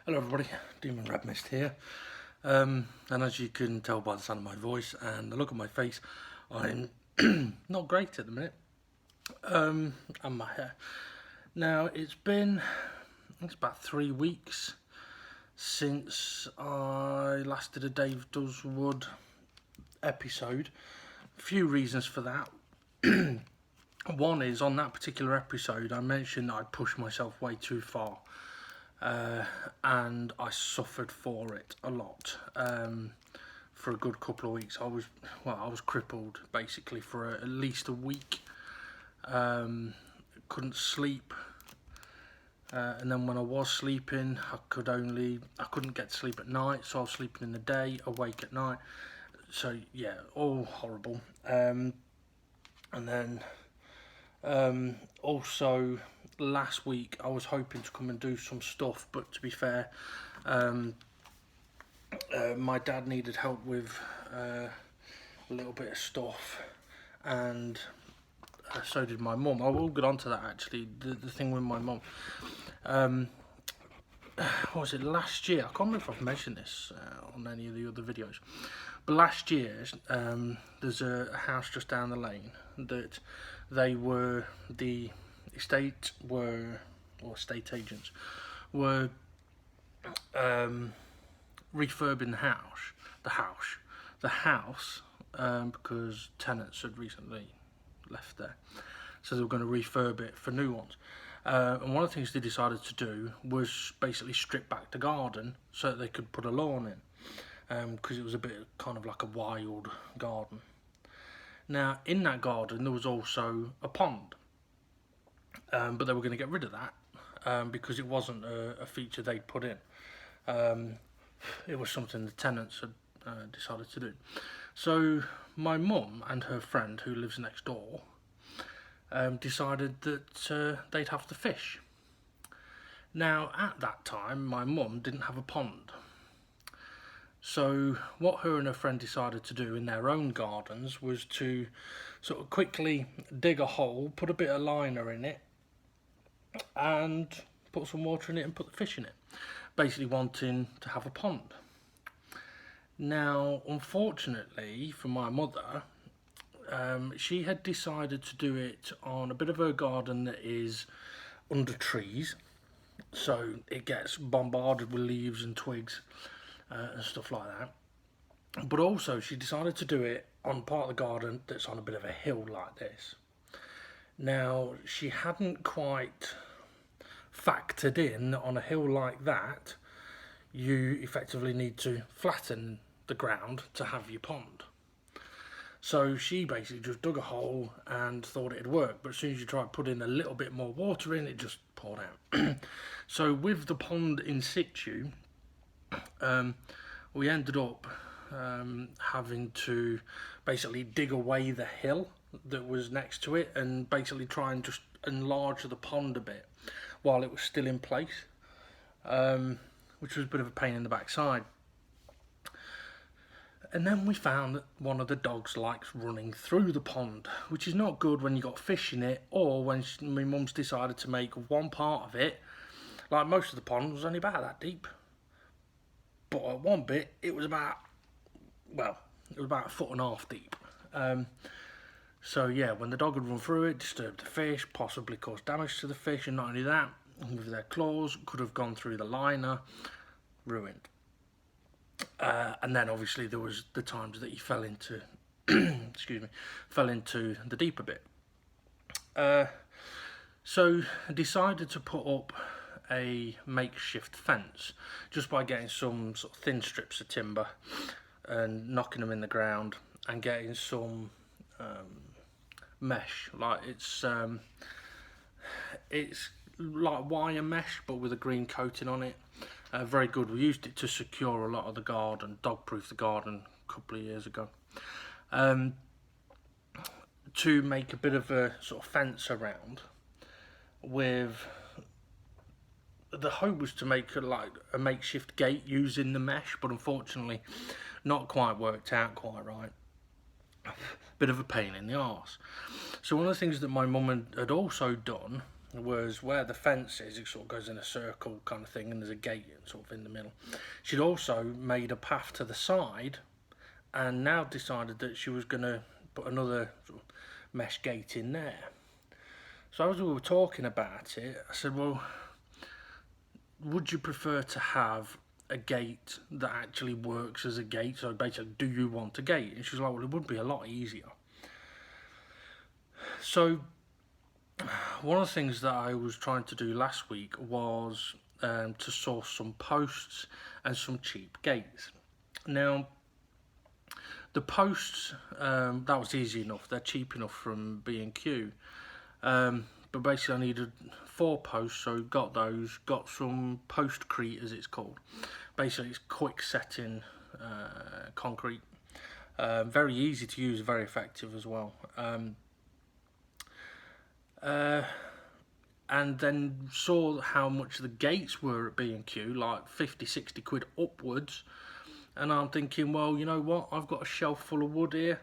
Hello everybody, Demon Red Mist here, and as you can tell by the sound of my voice and the look of my face, I'm not great at the minute, and my hair. Now it's about 3 weeks since I last did a Dave Does Wood episode. A few reasons for that. One is, on that particular episode I mentioned that I pushed myself way too far. And I suffered for it a lot. For a good couple of weeks, I was crippled basically for at least a week. Couldn't sleep, and then when I was sleeping, I couldn't get to sleep at night, so I was sleeping in the day, awake at night. So yeah, all horrible. And then also last week I was hoping to come and do some stuff, but to be fair, my dad needed help with a little bit of stuff, and so did my mum. I will get on to that actually, the thing with my mum. What was it, last year? I can't remember if I've mentioned this on any of the other videos, but last year there's a house just down the lane that the estate agents were refurbing the house because tenants had recently left there, so they were going to refurb it for new ones. And one of the things they decided to do was basically strip back the garden so that they could put a lawn in, because it was a bit kind of like a wild garden. Now in that garden there was also a pond, but they were going to get rid of that because it wasn't a feature they'd put in. It was something the tenants had decided to do. So my mum and her friend, who lives next door, decided that they'd have to fish. Now at that time my mum didn't have a pond, so what her and her friend decided to do in their own gardens was to sort of quickly dig a hole, put a bit of liner in it, and put some water in it and put the fish in it, basically wanting to have a pond. Now unfortunately for my mother, she had decided to do it on a bit of her garden that is under trees, so it gets bombarded with leaves and twigs and stuff like that. But also she decided to do it on part of the garden that's on a bit of a hill like this. Now she hadn't quite factored in that on a hill like that you effectively need to flatten the ground to have your pond. So she basically just dug a hole and thought it'd work, but as soon as you try to put in a little bit more water in, it just poured out. So with the pond in situ, we ended up having to basically dig away the hill that was next to it and basically try and just enlarge the pond a bit while it was still in place, which was a bit of a pain in the backside. And then we found that one of the dogs likes running through the pond, which is not good when you got fish in it, or when my mum's decided to make one part of it, like most of the pond was only about that deep, but at one bit it was about, well, it was about 1.5 feet deep. So yeah, when the dog would run through it, disturbed the fish, possibly caused damage to the fish, and not only that, with their claws, could have gone through the liner, ruined. And then obviously there was the times that he fell into fell into the deeper bit. So I decided to put up a makeshift fence just by getting some sort of thin strips of timber and knocking them in the ground and getting some mesh, like it's like wire mesh but with a green coating on it. Very good. We used it to secure a lot of the garden, dog-proof the garden a couple of years ago, to make a bit of a sort of fence around. With the hope was to make like a makeshift gate using the mesh, but unfortunately not quite worked out quite right. Bit of a pain in the arse. So one of the things that my mum had also done was where the fence is, it sort of goes in a circle kind of thing, and there's a gate sort of in the middle. She'd also made a path to the side, and now decided that she was going to put another sort of mesh gate in there. So as we were talking about it, I said, well, would you prefer to have a gate that actually works as a gate? So basically, do you want a gate? And she was like, well, it would be a lot easier. So one of the things that I was trying to do last week was to source some posts and some cheap gates. Now, the posts, that was easy enough. They're cheap enough from B&Q. But basically I needed 4 posts, so got those. Got some Postcrete, as it's called. Basically it's quick setting concrete. Very easy to use, very effective as well. And then saw how much the gates were at B&Q, like 50-60 quid upwards, and I'm thinking, well, you know what, I've got a shelf full of wood here,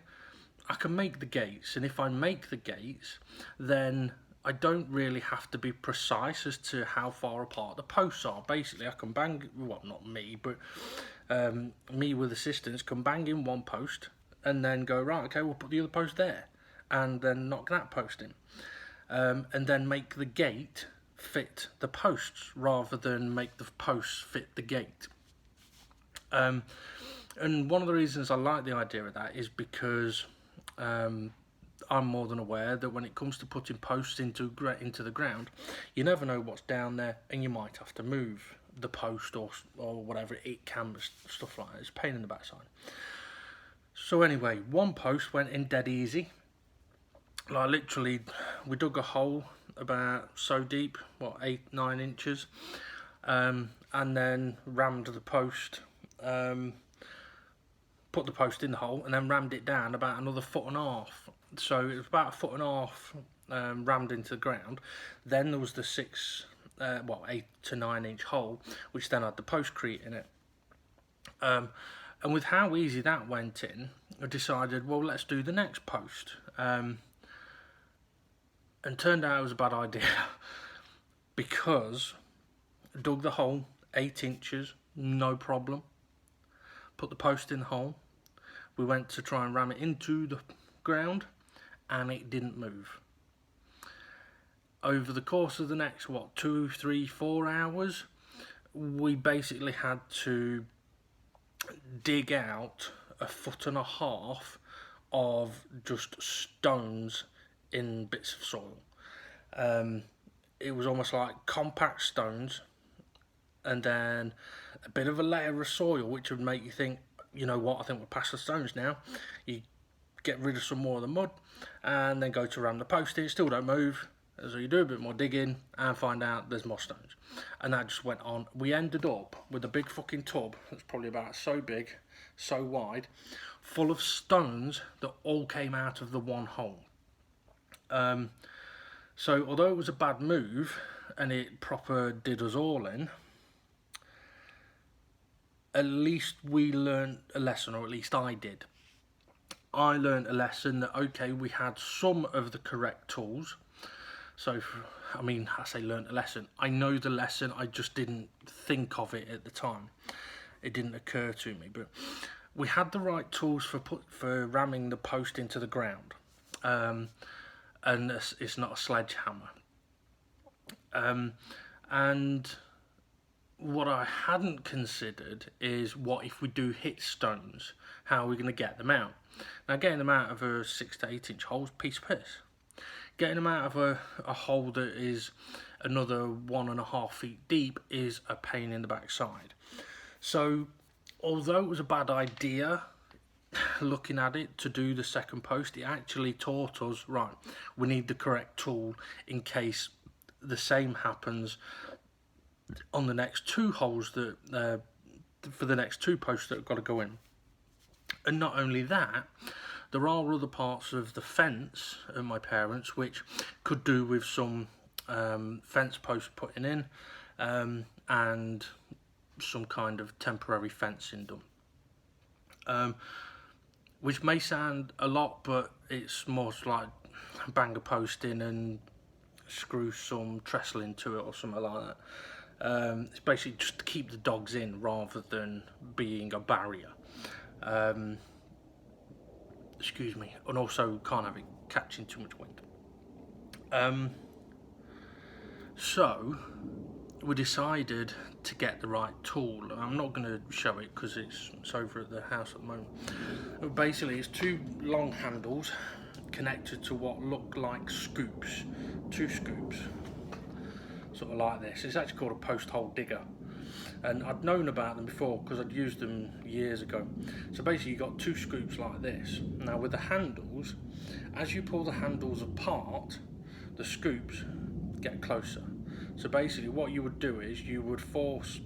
I can make the gates, and if I make the gates, then I don't really have to be precise as to how far apart the posts are. Basically I can bang, well, not me, but me with assistance can bang in one post and then go, right, okay, we'll put the other post there, and then knock that post in. And then make the gate fit the posts rather than make the posts fit the gate. And one of the reasons I like the idea of that is because I'm more than aware that when it comes to putting posts into the ground, you never know what's down there, and you might have to move the post or whatever it can, stuff like that. It's a pain in the backside. So anyway, one post went in dead easy. Like literally, we dug a hole about so deep, what, 8-9 inches, and then rammed the post, put the post in the hole, and then rammed it down about another 1.5 foot. So it was about 1.5 foot rammed into the ground. Then there was the 8 to 9 inch hole, which then had the Postcrete in it. And with how easy that went in, I decided, well, let's do the next post. And turned out it was a bad idea because I dug the hole 8 inches, no problem. Put the post in the hole. We went to try and ram it into the ground, and it didn't move. Over the course of the next, 2, 3, 4 hours, we basically had to dig out 1.5 foot of just stones in bits of soil. It was almost like compact stones, and then a bit of a layer of soil, which would make you think, you know what, I think we're past the stones now. You get rid of some more of the mud, and then go to ram the post in, still don't move. So you do a bit more digging and find out there's more stones. And that just went on. We ended up with a big fucking tub that's probably about so big, so wide, full of stones that all came out of the one hole. So although it was a bad move and it proper did us all in, at least we learned a lesson, or at least I did. I learned a lesson that, okay, we had some of the correct tools. So, I mean, I say learned a lesson. I know the lesson, I just didn't think of it at the time. It didn't occur to me, but we had the right tools for ramming the post into the ground. And it's not a sledgehammer. And what I hadn't considered is, what if we do hit stones? How are we going to get them out? Now, getting them out of a 6 to 8 inch hole is a piece of piss. Getting them out of a hole that is another 1.5 feet deep is a pain in the backside. So, although it was a bad idea, looking at it, to do the second post, it actually taught us, right, we need the correct tool in case the same happens on the next 2 holes that for the next 2 posts that have got to go in. And not only that, there are other parts of the fence of my parents which could do with some fence posts putting in, and some kind of temporary fencing done. Which may sound a lot, but it's more like bang a post in and screw some trestle into it or something like that. It's basically just to keep the dogs in rather than being a barrier. Excuse me, and also can't have it catching too much wind. So we decided to get the right tool. I'm not going to show it because it's over at the house at the moment. But basically, it's two long handles connected to what look like scoops, two scoops, sort of like this. It's actually called a post hole digger, and I'd known about them before because I'd used them years ago. So basically you've got two scoops like this. Now with the handles, as you pull the handles apart, the scoops get closer. So basically what you would do is you would force,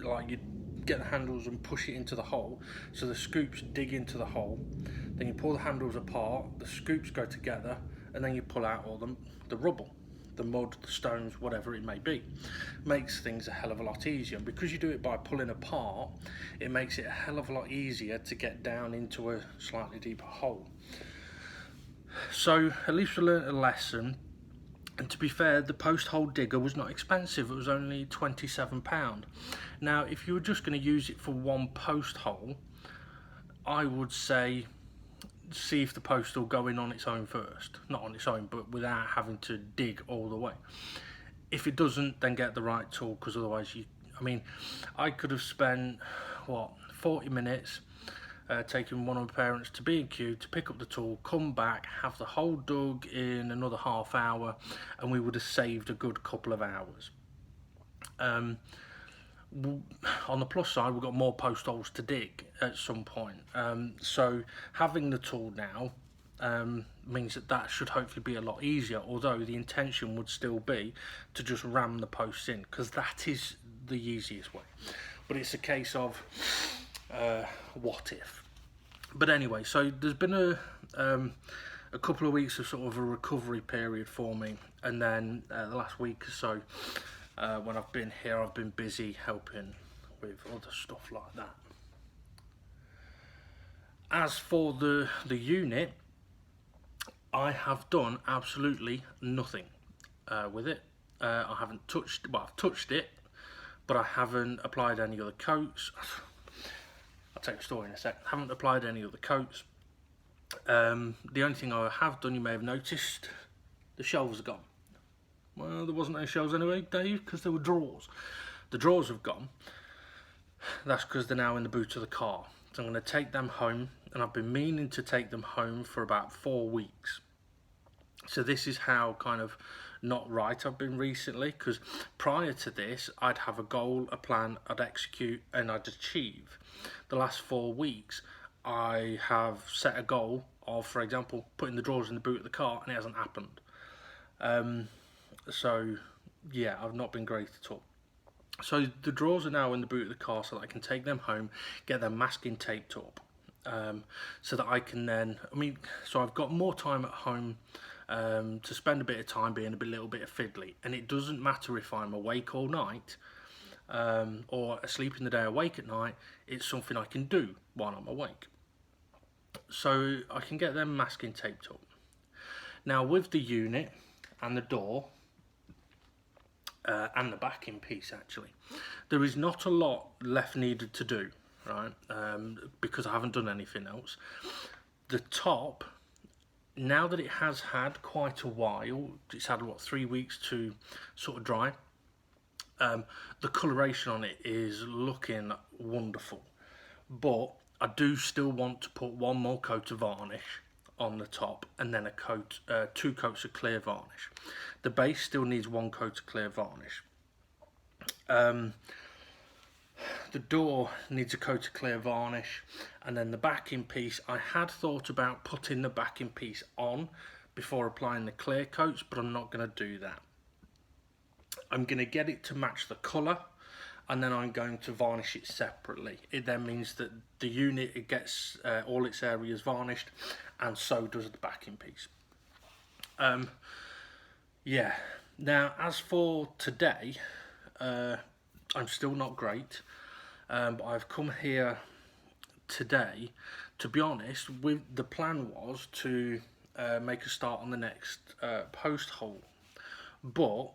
like you'd get the handles and push it into the hole, so the scoops dig into the hole, then you pull the handles apart, the scoops go together, and then you pull out all the rubble, the mud, the stones, whatever it may be. Makes things a hell of a lot easier, and because you do it by pulling apart, it makes it a hell of a lot easier to get down into a slightly deeper hole. So at least we learnt a lesson. And to be fair, the post hole digger was not expensive, it was only £27. Now if you were just going to use it for one post hole, I would say see if the post will go in on its own first. Not on its own, but without having to dig all the way. If it doesn't, then get the right tool, because otherwise I could have spent, 40 minutes taking one of my parents to B&Q to pick up the tool, come back, have the hole dug in another half hour, and we would have saved a good couple of hours. On the plus side, we've got more post holes to dig at some point. So having the tool now means that should hopefully be a lot easier, although the intention would still be to just ram the posts in, because that is the easiest way. But it's a case of what if. But anyway, so there's been a couple of weeks of sort of a recovery period for me, and then the last week or so when I've been here, I've been busy helping with other stuff like that. As for the unit, I have done absolutely nothing with it. I haven't touched, I've touched it, but I haven't applied any other coats. I'll tell you a story in a sec. I haven't applied any other coats. The only thing I have done, you may have noticed, the shelves are gone. Well, there wasn't any shelves anyway, Dave, because there were drawers. The drawers have gone. That's because they're now in the boot of the car. So I'm going to take them home, and I've been meaning to take them home for about 4 weeks. So this is how kind of not right I've been recently, because prior to this, I'd have a goal, a plan, I'd execute, and I'd achieve. The last 4 weeks, I have set a goal of, for example, putting the drawers in the boot of the car, and it hasn't happened. So yeah, I've not been great at all. So the drawers are now in the boot of the car, so that I can take them home, get them masking taped up, so that I can then, so I've got more time at home to spend a bit of time being a little bit fiddly, and it doesn't matter if I'm awake all night or asleep in the day, awake at night. It's something I can do while I'm awake, so I can get them masking taped up. Now with the unit and the door and the backing piece, actually, there is not a lot left needed to do, right? Because I haven't done anything else. The top, now that it has had quite a while, it's had 3 weeks to sort of dry, the coloration on it is looking wonderful, but I do still want to put one more coat of varnish on the top, and then 2 coats of clear varnish. The base still needs 1 coat of clear varnish. The door needs a coat of clear varnish, and then the backing piece, I had thought about putting the backing piece on before applying the clear coats, but I'm not going to do that. I'm going to get it to match the colour, and then I'm going to varnish it separately. It then means that the unit, it gets all its areas varnished, and so does the backing piece. Yeah, now as for today, I'm still not great, but I've come here today, to be honest, the plan was to make a start on the next post hole But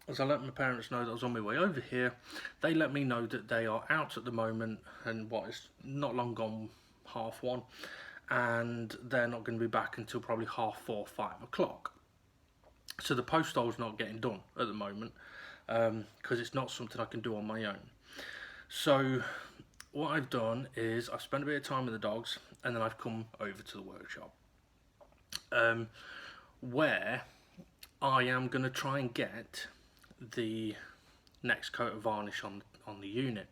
as I let my parents know that I was on my way over here, they let me know that they are out at the moment, and it's not long gone 1:30, and they're not going to be back until probably 4:30, 5:00. So the postal's not getting done at the moment, because it's not something I can do on my own. So what I've done is I've spent a bit of time with the dogs, and then I've come over to the workshop, where I am going to try and get the next coat of varnish on the unit.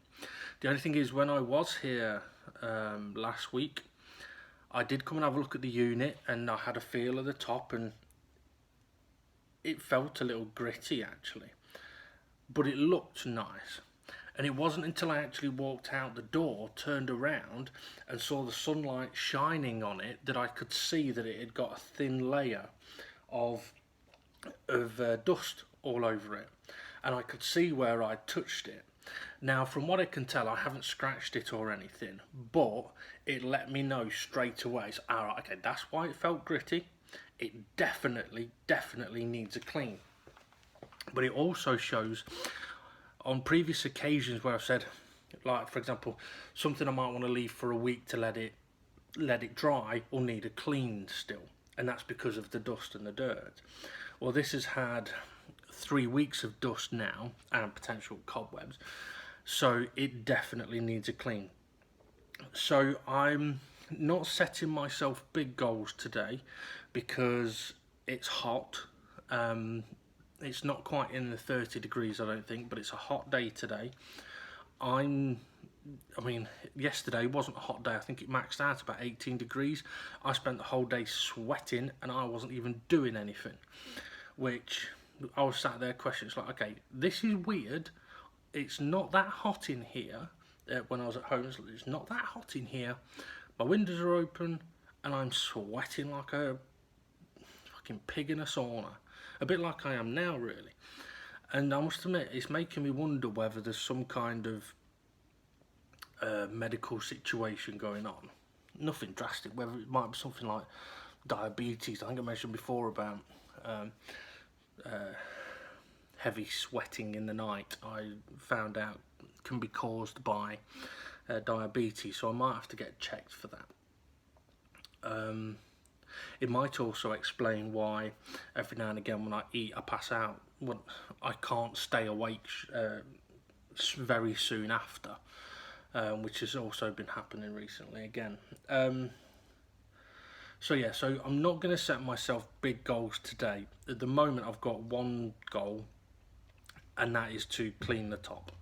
The only thing is, when I was here last week, I did come and have a look at the unit, and I had a feel of the top, and it felt a little gritty actually, but it looked nice. And it wasn't until I actually walked out the door, turned around and saw the sunlight shining on it, that I could see that it had got a thin layer of dust all over it, and I could see where I touched it. Now, from what I can tell, I haven't scratched it or anything, but it let me know straight away. So, alright, okay, that's why it felt gritty. It definitely needs a clean. But it also shows on previous occasions where I've said, like for example, something I might want to leave for a week to let it dry will need a clean still, and that's because of the dust and the dirt. Well, this has had 3 weeks of dust now and potential cobwebs, so it definitely needs a clean. So I'm not setting myself big goals today because it's hot. It's not quite in the 30 degrees, I don't think, but it's a hot day today. I mean, yesterday wasn't a hot day. I think it maxed out about 18 degrees. I spent the whole day sweating and I wasn't even doing anything, which I was sat there questioning. It's like, okay, this is weird. It's not that hot in here. When I was at home, it's not that hot in here. My windows are open and I'm sweating like a fucking pig in a sauna. A bit like I am now, really. And I must admit, it's making me wonder whether there's some kind of medical situation going on. Nothing drastic, whether it might be something like diabetes. I think I mentioned before about heavy sweating in the night. I found out can be caused by diabetes, so I might have to get checked for that. It might also explain why every now and again when I eat I pass out. When I can't stay awake very soon after, which has also been happening recently again. So yeah, so I'm not going to set myself big goals today. At the moment I've got one goal, and that is to clean the top.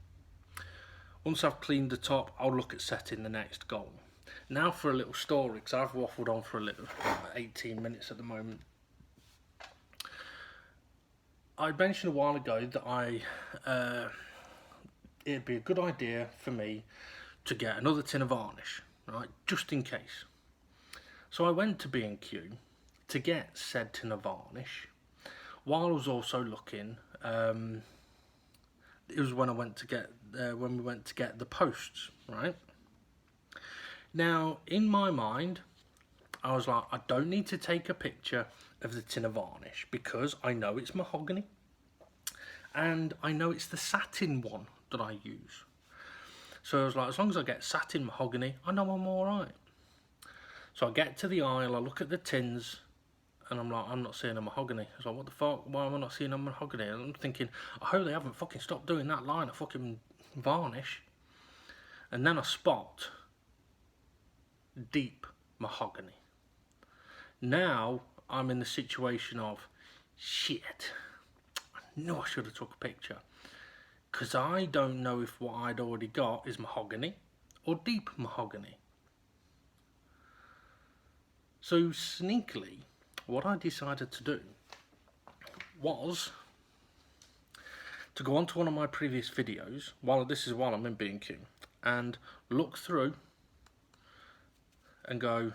Once I've cleaned the top, I'll look at setting the next goal. Now for a little story, because I've waffled on for a little, 18 minutes at the moment. I mentioned a while ago that it'd be a good idea for me to get another tin of varnish, right, just in case. So I went to B&Q to get said tin of varnish. While I was also looking, it was when I went to get when we went to get the posts, right? Now, in my mind, I was like, I don't need to take a picture of the tin of varnish because I know it's mahogany and I know it's the satin one that I use. So I was like, as long as I get satin mahogany, I know I'm all right. So I get to the aisle, I look at the tins, and I'm like, I'm not seeing a mahogany. I was like, what the fuck? Why am I not seeing a mahogany? And I'm thinking, I hope they haven't fucking stopped doing that line of fucking varnish. And then I spot deep mahogany. Now I'm in the situation of, shit, I knew I should have took a picture. Because I don't know if what I'd already got is mahogany or deep mahogany. So sneakily, what I decided to do was to go onto one of my previous videos, while I'm in B&Q, and look through and go,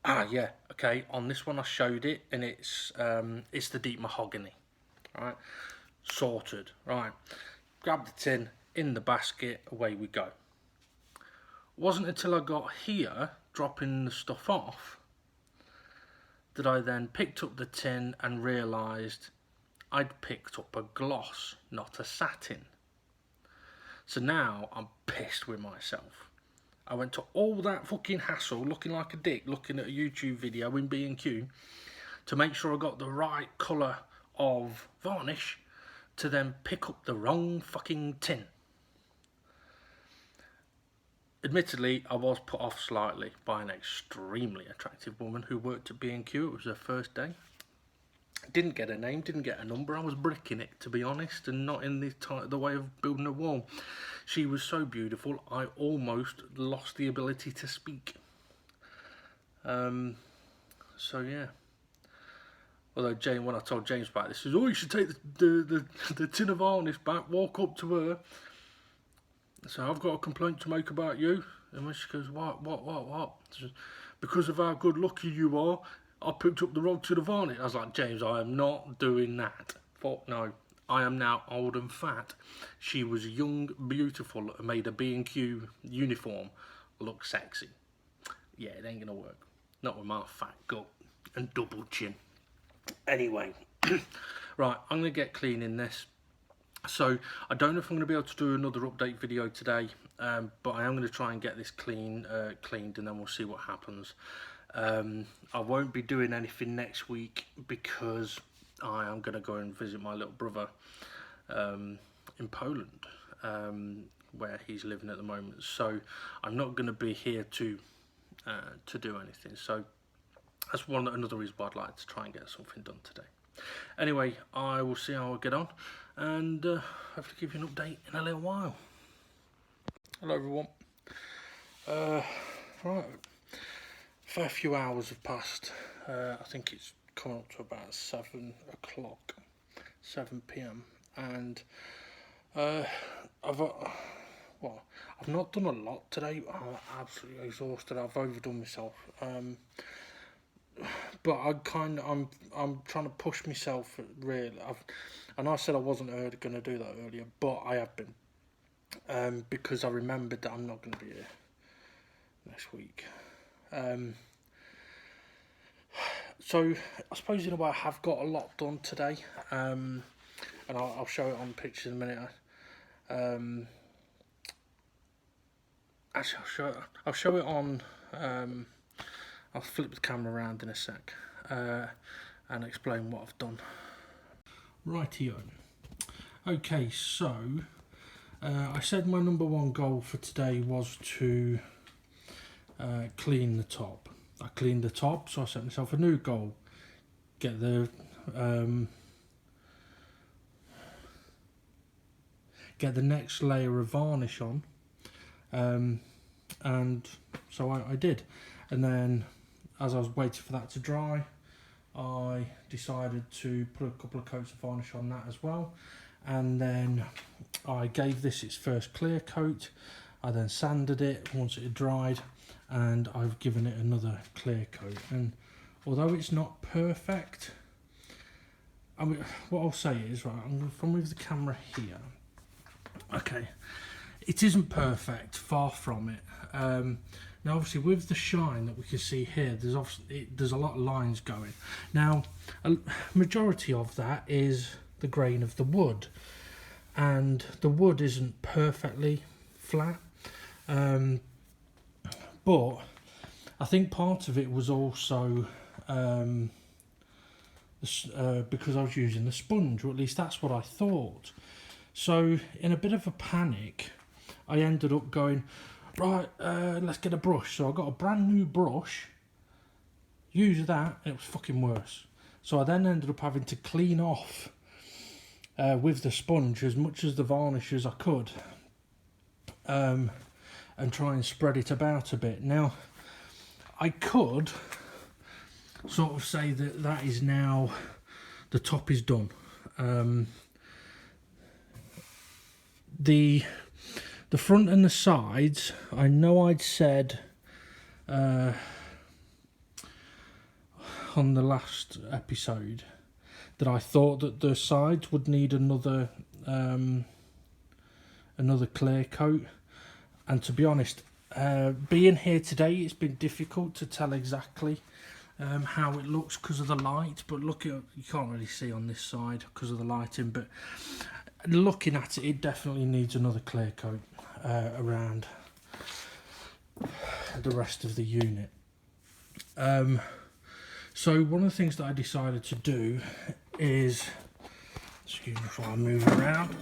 yeah, okay, on this one I showed it, and it's the deep mahogany, right? Sorted, right? Grab the tin, in the basket, away we go. Wasn't until I got here, dropping the stuff off, that I then picked up the tin and realised I'd picked up a gloss, not a satin. So now I'm pissed with myself. I went to all that fucking hassle, looking like a dick, looking at a YouTube video in B&Q to make sure I got the right colour of varnish, to then pick up the wrong fucking tin. Admittedly, I was put off slightly by an extremely attractive woman who worked at B&Q. It was her first day. Didn't get a name, didn't get a number. I was bricking it, to be honest, and not in the way of building a wall. She was so beautiful, I almost lost the ability to speak. So yeah. Although Jane, when I told James about this, he says, "Oh, you should take the tin of varnish back, walk up to her. So I've got a complaint to make about you." And when she goes, what? She says, "Because of how good looking you are, I picked up the wrong tin of varnish." I was like, "James, I am not doing that. Fuck no. I am now old and fat." She was young, beautiful, and made a B&Q uniform look sexy. Yeah, it ain't gonna work. Not with my fat gut and double chin. Anyway, right, I'm gonna get cleaning this. So I don't know if I'm going to be able to do another update video today, but I am going to try and get this cleaned, and then we'll see what happens. I won't be doing anything next week because I am going to go and visit my little brother in Poland, where he's living at the moment. So I'm not going to be here to do anything. So that's another reason why I'd like to try and get something done today. Anyway, I will see how I get on, and hopefully give you an update in a little while. Hello everyone. Right, fair few hours have passed. I think it's coming up to about 7 o'clock, 7 p.m. and I've not done a lot today. I'm absolutely exhausted. I've overdone myself. But I'm trying to push myself, really. I know I said I wasn't going to do that earlier, but I have been, because I remembered that I'm not going to be here next week. So I suppose in a way I have got a lot done today, and I'll show it on pictures in a minute. Actually, I'll show it on. I'll flip the camera around in a sec and explain what I've done. Rightio. Okay, so I said my number one goal for today was to clean the top. I cleaned the top, so I set myself a new goal. Get the next layer of varnish on, and so I did. And then, as I was waiting for that to dry, I decided to put a couple of coats of varnish on that as well. And then I gave this its first clear coat. I then sanded it once it had dried, and I've given it another clear coat. And although it's not perfect, I mean, what I'll say is, right, I'm going to move the camera here. Okay, it isn't perfect, far from it. Now obviously with the shine that we can see here, there's a lot of lines going. Now a majority of that is the grain of the wood, and the wood isn't perfectly flat, but I think part of it was also because I was using the sponge, or at least that's what I thought. So in a bit of a panic, I ended up going, right, let's get a brush. So I got a brand new brush, used that, and it was fucking worse. So I then ended up having to clean off with the sponge as much as the varnish as I could, and try and spread it about a bit. Now, I could sort of say that is now, the top is done. The front and the sides, I know I'd said on the last episode that I thought that the sides would need another clear coat, and to be honest, being here today, it's been difficult to tell exactly how it looks because of the light, but you can't really see on this side because of the lighting, but looking at it, it definitely needs another clear coat around the rest of the unit. So one of the things that I decided to do is, excuse me while I move around,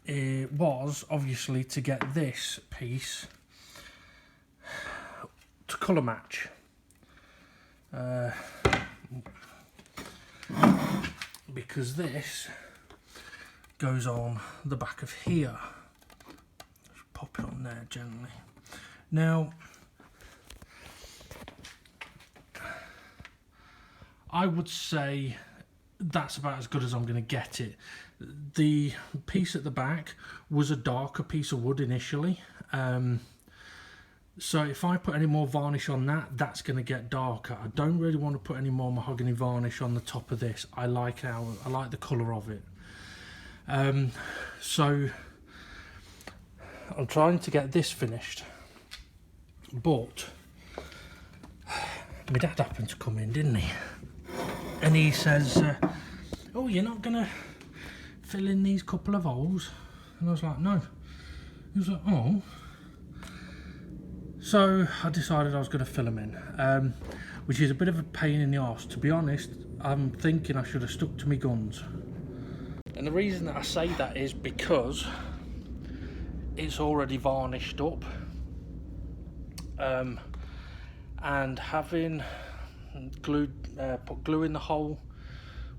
it was obviously to get this piece to colour match. Because this goes on the back of here. Just pop it on there gently. Now, I would say that's about as good as I'm going to get it. The piece at the back was a darker piece of wood initially. So if I put any more varnish on that, that's going to get darker. I don't really want to put any more mahogany varnish on the top of this. I like the colour of it. So I'm trying to get this finished, but my dad happened to come in, didn't he? And he says, "Oh, you're not going to fill in these couple of holes?" And I was like, "No." He was like, "Oh." So I decided I was going to fill them in, which is a bit of a pain in the arse. To be honest, I'm thinking I should have stuck to my guns. And the reason that I say that is because it's already varnished up. And having put glue in the hole,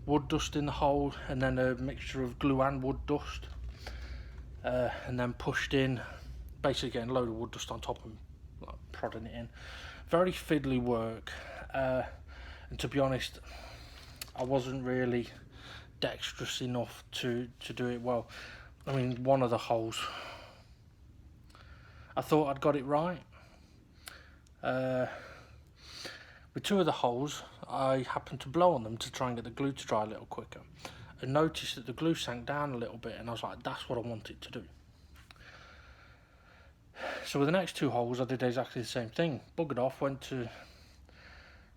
wood dust in the hole, and then a mixture of glue and wood dust, and then pushed in, basically getting a load of wood dust on top and prodding it in. Very fiddly work, and to be honest, I wasn't really dexterous enough to do it well. I mean, one of the holes, I thought I'd got it right. With two of the holes, I happened to blow on them to try and get the glue to dry a little quicker, and noticed that the glue sank down a little bit, and I was like, that's what I want it to do. So with the next two holes, I did exactly the same thing. Buggered off, went to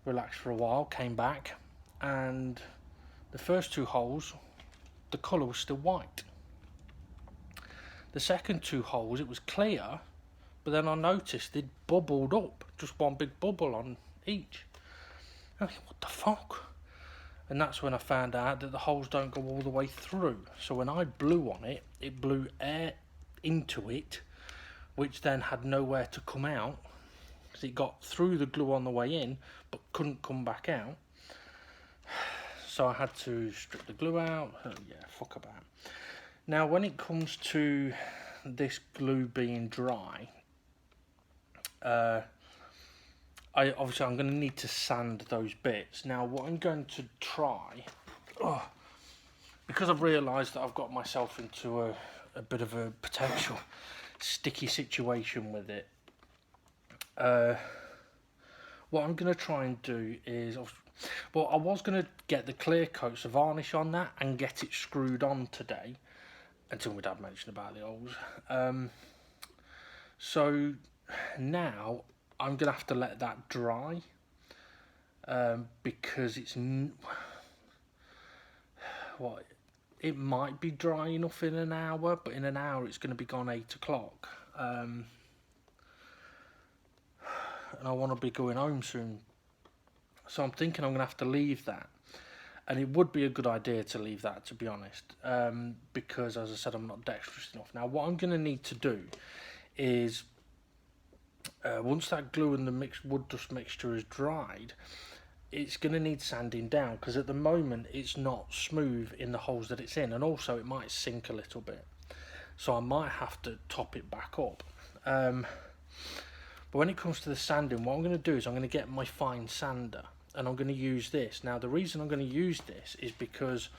relax for a while, came back, and the first two holes, the colour was still white. The second two holes, it was clear, but then I noticed it bubbled up, just one big bubble on each. I think, what the fuck? And that's when I found out that the holes don't go all the way through. So when I blew on it, it blew air into it, which then had nowhere to come out, because it got through the glue on the way in, but couldn't come back out. So I had to strip the glue out. Yeah, fuck about. Now, when it comes to this glue being dry, I'm going to need to sand those bits. Now, what I'm going to try, because I've realised that I've got myself into a bit of a potential sticky situation with it, what I'm going to try and do is, well, I was going to get the clear coats of varnish on that and get it screwed on today, until my dad mentioned about the holes. So now I'm going to have to let that dry, because it's it might be dry enough in an hour, but in an hour it's going to be gone 8 o'clock, and I want to be going home soon. So I'm thinking I'm going to have to leave that, and it would be a good idea to leave that, to be honest, because as I said, I'm not dexterous enough. Now what I'm going to need to do is, once that glue and the mixed wood dust mixture is dried, it's going to need sanding down, because at the moment it's not smooth in the holes that it's in, and also it might sink a little bit, so I might have to top it back up. But when it comes to the sanding, what I'm going to do is I'm going to get my fine sander, and I'm going to use this. Now the reason I'm going to use this is because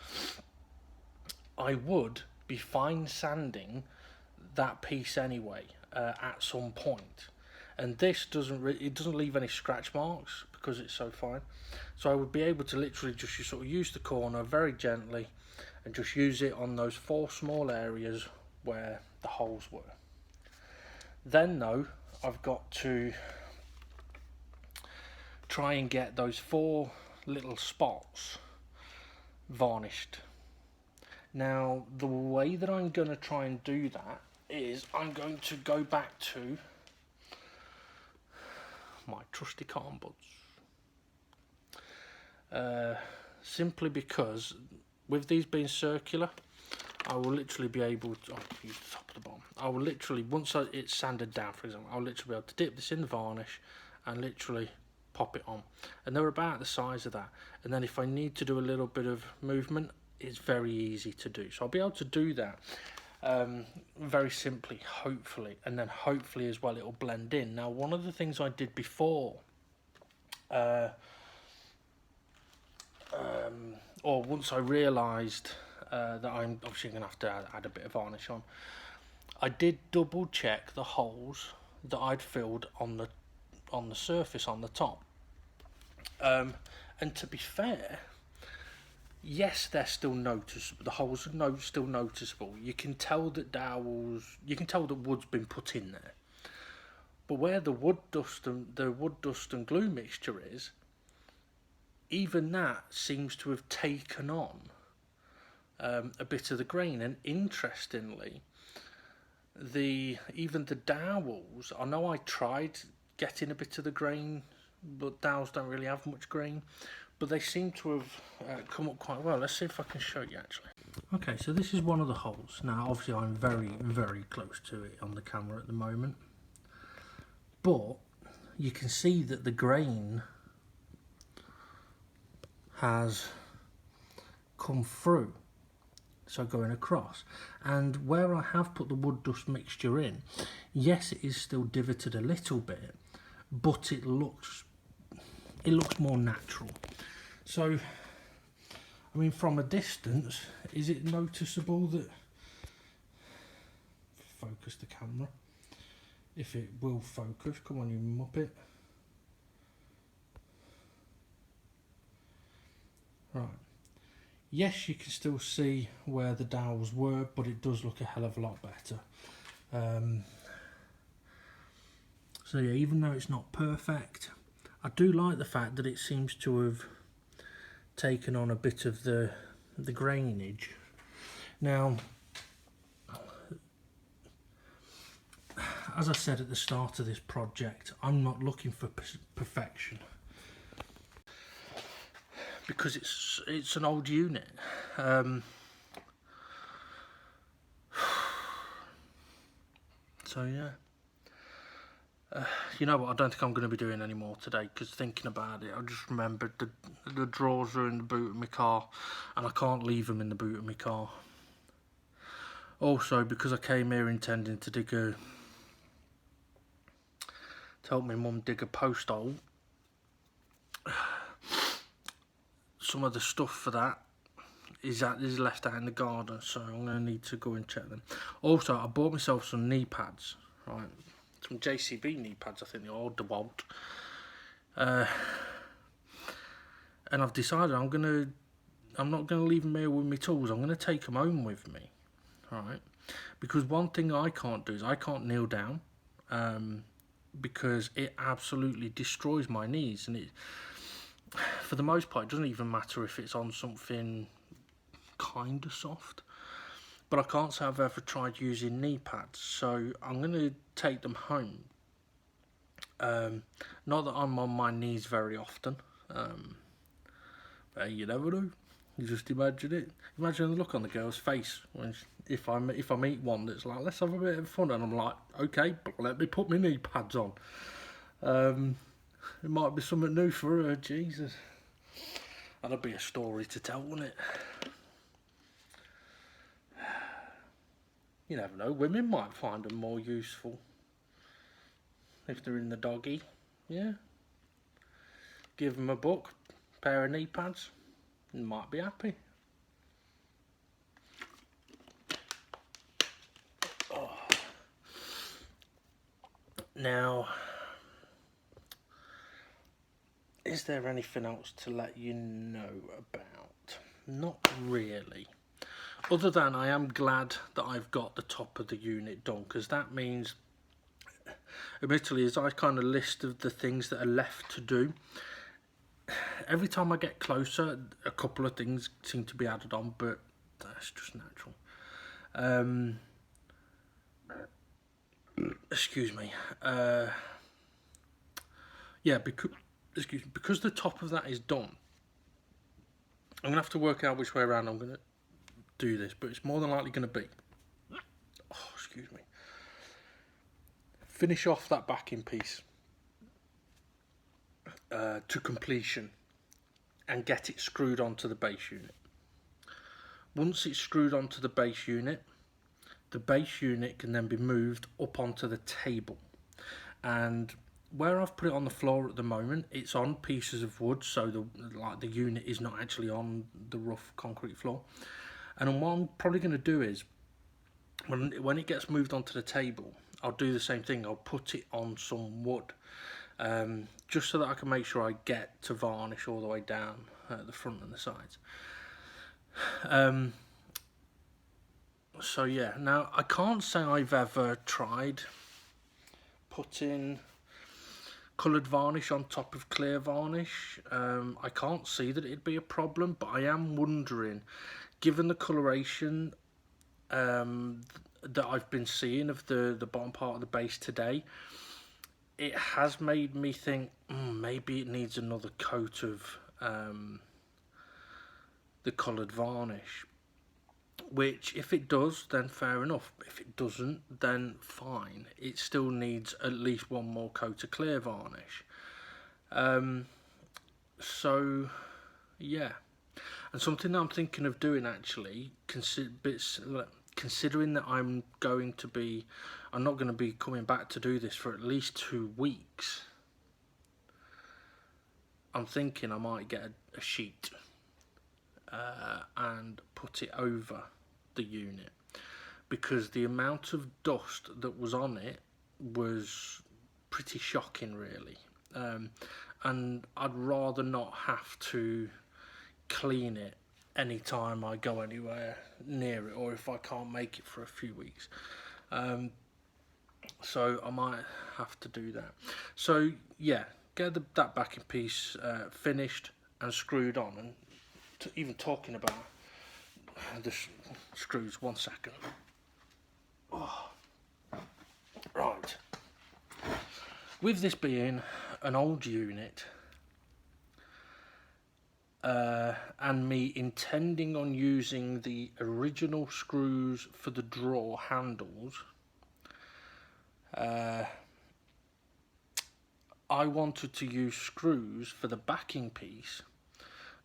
I would be fine sanding that piece anyway, at some point, and this doesn't leave any scratch marks because it's so fine. So I would be able to literally just sort of use the corner very gently and just use it on those 4 small areas where the holes were. Then though, I've got to try and get those 4 little spots varnished. Now the way that I'm going to try and do that is I'm going to go back to my trusty cotton buds, simply because with these being circular, I will literally be able to use the top of the bottom. I will literally, once it's sanded down, for example, I'll literally be able to dip this in the varnish and literally pop it on, and they're about the size of that. And then if I need to do a little bit of movement, it's very easy to do, so I'll be able to do that very simply, hopefully, and then hopefully as well it'll blend in. Now one of the things I did before, or once I realised that I'm obviously going to have to add a bit of varnish on, I did double check the holes that I'd filled on the surface on the top, and to be fair, yes, they're still noticeable. The holes are still noticeable. You can tell that wood's been put in there. But where the wood dust and glue mixture is, even that seems to have taken on a bit of the grain. And interestingly, even the dowels, I know I tried getting a bit of the grain, but dowels don't really have much grain, but they seem to have come up quite well. Let's see if I can show you actually. Okay, so this is one of the holes. Now obviously I'm very, very close to it on the camera at the moment, but you can see that the grain has come through, so going across, and where I have put the wood dust mixture in, yes, it is still divoted a little bit, but it looks more natural. So I mean, from a distance, is it noticeable that, focus the camera, if it will focus, come on you muppet. Right, yes, you can still see where the dowels were, but it does look a hell of a lot better. So yeah, even though it's not perfect, I do like the fact that it seems to have taken on a bit of the grainage. Now, as I said at the start of this project, I'm not looking for perfection, because it's an old unit. So yeah, you know what, I don't think I'm going to be doing any more today, because thinking about it, I just remembered the drawers are in the boot of my car, and I can't leave them in the boot of my car. Also, because I came here intending to to help my mum dig a post hole, some of the stuff for that is left out in the garden, so I'm going to need to go and check them. Also, I bought myself some knee pads, right? Some JCB knee pads, I think they are, DeWalt. And I've decided I'm not going to leave them here with my tools. I'm going to take them home with me, right? Because one thing I can't do is I can't kneel down, because it absolutely destroys my knees, and it, for the most part, it doesn't even matter if it's on something kind of soft. But I can't say I've ever tried using knee pads, so I'm going to take them home. Not that I'm on my knees very often, but you never know. You just imagine it. Imagine the look on the girl's face when if I meet one that's like, let's have a bit of fun, and I'm like, okay, but let me put my knee pads on. It might be something new for her. Jesus, that'll be a story to tell, wouldn't it? You never know, women might find them more useful if they're in the doggy. Yeah, give them a book, pair of knee pads, and might be happy. Oh. Now, is there anything else to let you know about? Not really. Other than I am glad that I've got the top of the unit done, because that means, admittedly, as I kind of list of the things that are left to do, every time I get closer, a couple of things seem to be added on, but that's just natural. Excuse me. Yeah, because the top of that is done, I'm gonna have to work out which way around I'm gonna do this, but it's more than likely gonna be. Oh, excuse me. Finish off that backing piece to completion and get it screwed onto the base unit. Once it's screwed onto the base unit can then be moved up onto the table. And where I've put it on the floor at the moment, it's on pieces of wood, so the unit is not actually on the rough concrete floor. And what I'm probably going to do is, when it gets moved onto the table, I'll do the same thing. I'll put it on some wood, just so that I can make sure I get to varnish all the way down the front and the sides. So yeah, now I can't say I've ever tried putting coloured varnish on top of clear varnish. I can't see that it'd be a problem, but I am wondering, given the coloration that I've been seeing of the bottom part of the base today, it has made me think maybe it needs another coat of the coloured varnish. Which, if it does, then fair enough. If it doesn't, then fine. It still needs at least one more coat of clear varnish. So, yeah. And something that I'm thinking of doing, actually, considering that I'm not going to be coming back to do this for at least 2 weeks. I'm thinking I might get a sheet and put it over the unit, because the amount of dust that was on it was pretty shocking, really. And I'd rather not have to clean it anytime I go anywhere near it, or if I can't make it for a few weeks. So I might have to do that. So yeah, get that backing piece finished and screwed on. And even talking about the screws, 1 second. Oh. Right. With this being an old unit, and me intending on using the original screws for the drawer handles, I wanted to use screws for the backing piece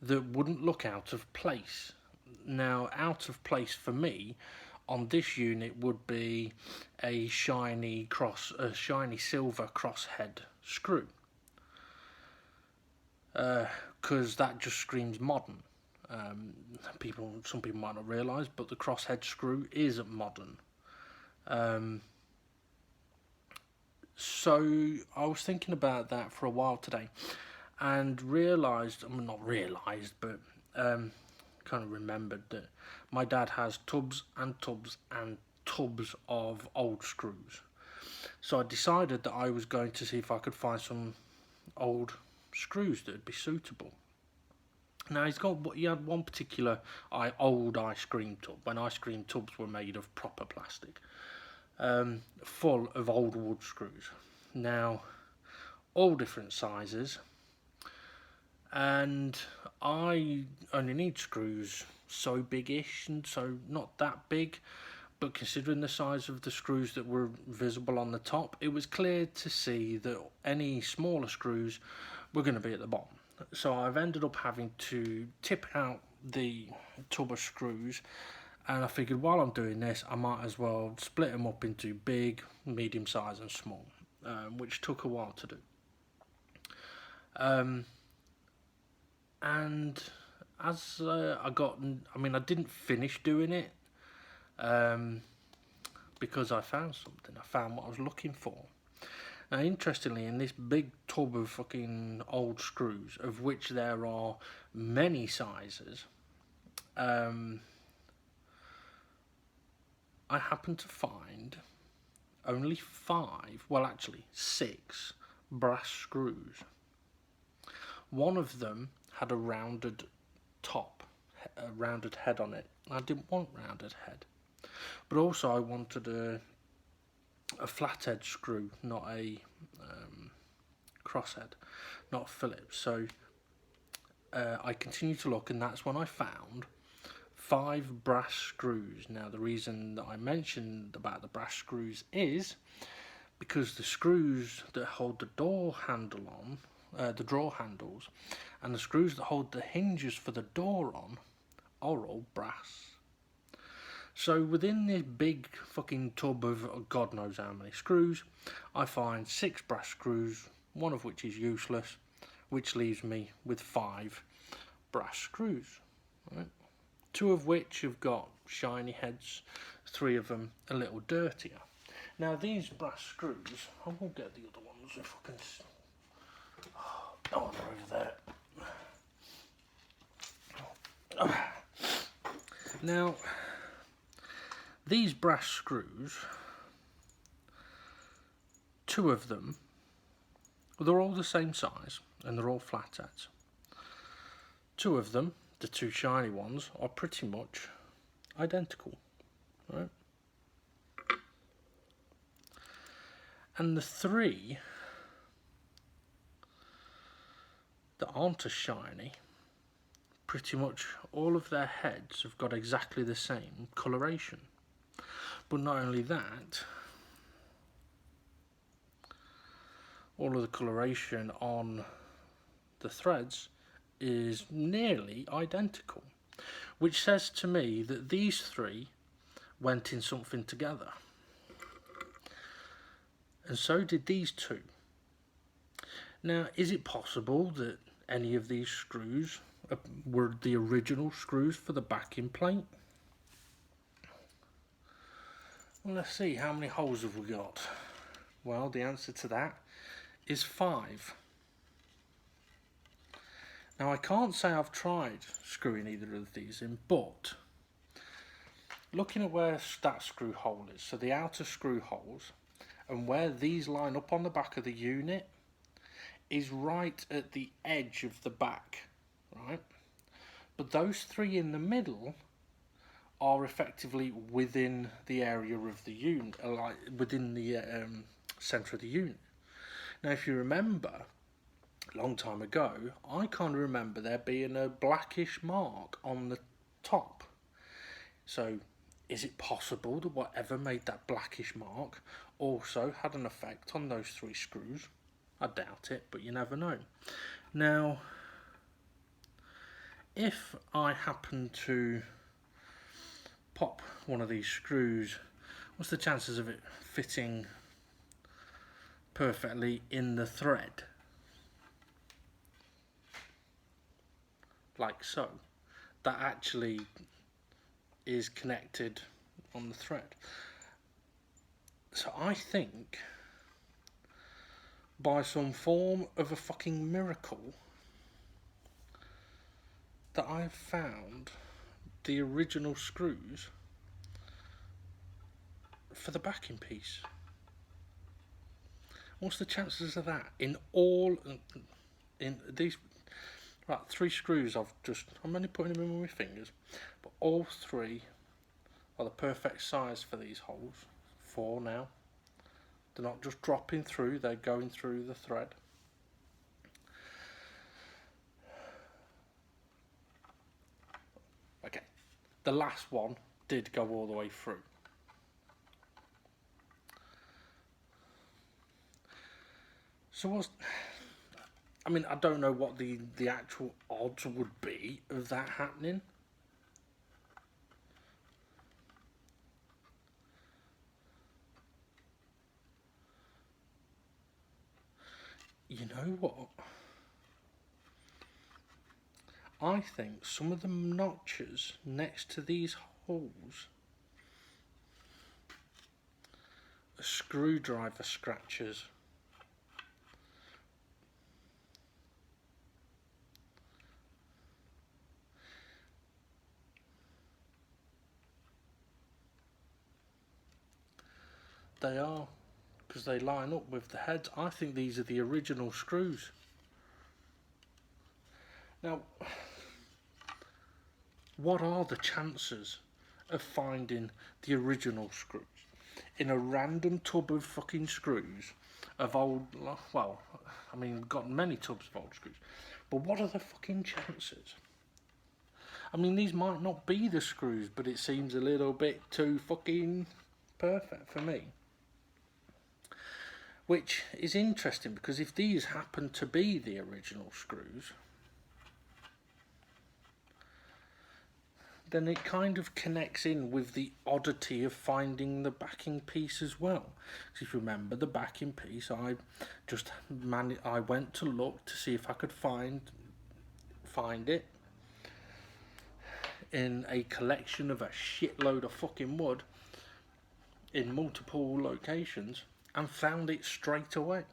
that wouldn't look out of place. Now, out of place for me on this unit would be a shiny silver crosshead screw, because that just screams modern. Some people might not realise, but the crosshead screw is modern. So I was thinking about that for a while today, and kind of remembered that my dad has tubs and tubs and tubs of old screws. So I decided that I was going to see if I could find some old screws that would be suitable. Now he had one particular old ice cream tub, when ice cream tubs were made of proper plastic, full of old wood screws. Now, all different sizes, and I only need screws so big-ish, and so not that big, but considering the size of the screws that were visible on the top, it was clear to see that any smaller screws were going to be at the bottom. So I've ended up having to tip out the tub of screws, and I figured while I'm doing this, I might as well split them up into big, medium size and small, which took a while to do. And as I didn't finish doing it, because I found something. I found what I was looking for. Now, interestingly, in this big tub of fucking old screws, of which there are many sizes, I happened to find only 6 brass screws. One of them had a rounded top, a rounded head on it. I didn't want rounded head, but also I wanted a flathead screw, not a crosshead, not Phillips. So I continued to look, and that's when I found 5 brass screws. Now the reason that I mentioned about the brass screws is because the screws that hold the door handle on, the drawer handles, and the screws that hold the hinges for the door on are all brass. So within this big fucking tub of God knows how many screws, I find 6 brass screws, one of which is useless, which leaves me with 5 brass screws. Right? 2 of which have got shiny heads, 3 of them a little dirtier. Now these brass screws, I will get the other ones if I can. Oh, they're over there. Now, these brass screws, 2 of them, they're all the same size and they're all flatheads. 2 of them, the 2 shiny ones, are pretty much identical, right? And the 3 that aren't as shiny, pretty much all of their heads have got exactly the same coloration. But not only that, all of the coloration on the threads is nearly identical, which says to me that these 3 went in something together. And so did these 2. Now, is it possible that any of these screws were the original screws for the backing plate? Well, let's see, how many holes have we got? Well, the answer to that is 5. Now, I can't say I've tried screwing either of these in, but looking at where that screw hole is, so the outer screw holes, and where these line up on the back of the unit, is right at the edge of the back, right? But those 3 in the middle are effectively within the area of the unit, like within the centre of the unit. Now, if you remember, a long time ago, I kind of remember there being a blackish mark on the top. So, is it possible that whatever made that blackish mark also had an effect on those 3 screws? I doubt it, but you never know. Now, if I happen to pop one of these screws, what's the chances of it fitting perfectly in the thread? Like so. That actually is connected on the thread. So I think, by some form of a fucking miracle, that I've found the original screws for the backing piece. What's the chances of that? In these, right, 3 screws I'm only putting them in with my fingers, but all 3 are the perfect size for these holes. 4 now. They're not just dropping through, they're going through the thread. Okay, the last one did go all the way through. So I don't know what the actual odds would be of that happening. You know what? I think some of the notches next to these holes are screwdriver scratches. They are, because they line up with the heads. I think these are the original screws. Now, what are the chances of finding the original screws in a random tub of fucking screws of old, well, I mean, we've got many tubs of old screws, but what are the fucking chances? I mean, these might not be the screws, but it seems a little bit too fucking perfect for me. Which is interesting, because if these happen to be the original screws, then it kind of connects in with the oddity of finding the backing piece as well. Because if you remember the backing piece, I went to look to see if I could find it in a collection of a shitload of fucking wood in multiple locations, and found it straight away.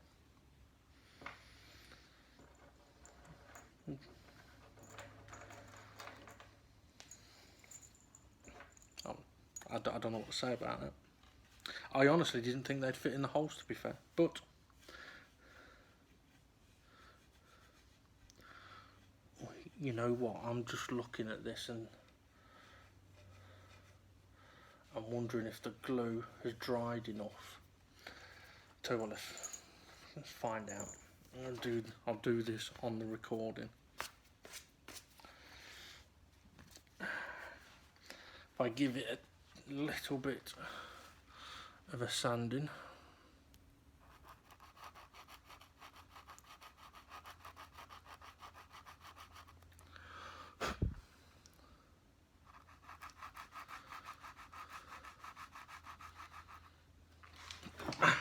I don't know what to say about it. I honestly didn't think they'd fit in the holes, to be fair, but you know what, I'm just looking at this and I'm wondering if the glue has dried enough. Tell you what, let's find out. I'll do this on the recording. If I give it a little bit of a sanding.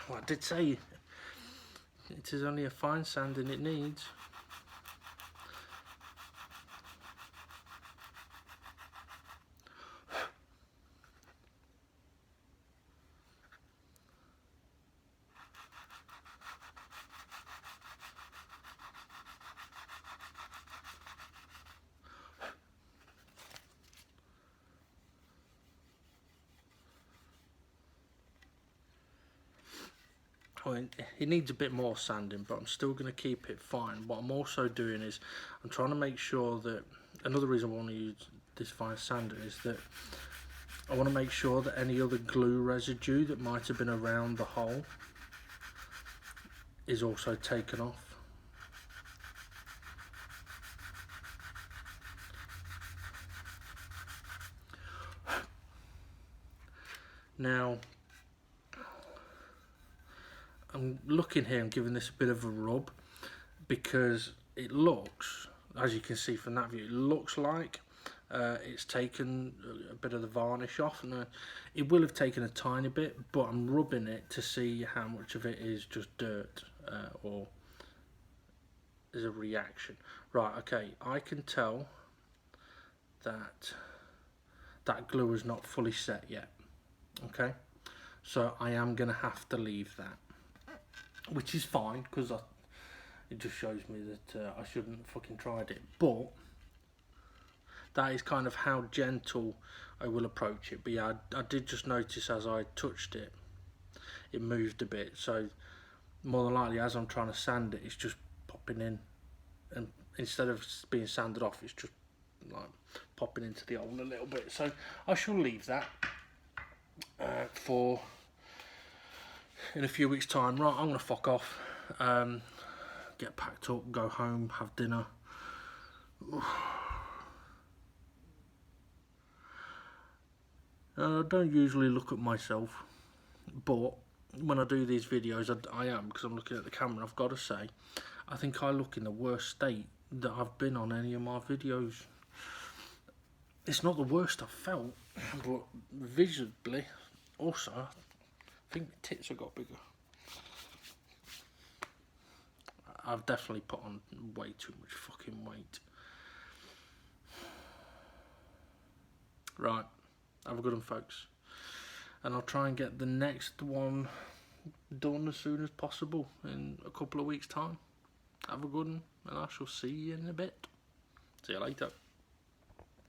Well, I did say it is only a fine sanding it needs. Well, it needs a bit more sanding, but I'm still going to keep it fine. What I'm also doing is I'm trying to make sure that, another reason I want to use this fine sanding is that I want to make sure that any other glue residue that might have been around the hole is also taken off. Now, I'm looking here and giving this a bit of a rub, because it looks, as you can see from that view, it looks like it's taken a bit of the varnish off, and it will have taken a tiny bit, but I'm rubbing it to see how much of it is just dirt or is a reaction. Right, okay, I can tell that that glue is not fully set yet. Okay, so I am going to have to leave that, which is fine, because it just shows me that I shouldn't fucking tried it, but that is kind of how gentle I will approach it. But yeah, I did just notice as I touched it, it moved a bit, so more than likely as I'm trying to sand it, it's just popping in, and instead of being sanded off, it's just like popping into the hole a little bit. So I shall leave that for in a few weeks time. Right, I'm gonna fuck off, get packed up, go home, have dinner. I don't usually look at myself, but when I do these videos I am, because I'm looking at the camera. I've got to say, I think I look in the worst state that I've been on any of my videos. It's not the worst I've felt, but visibly also I think my tits have got bigger. I've definitely put on way too much fucking weight. Right, have a good one, folks, and I'll try and get the next one done as soon as possible in a couple of weeks' time. Have a good one, and I shall see you in a bit. See you later.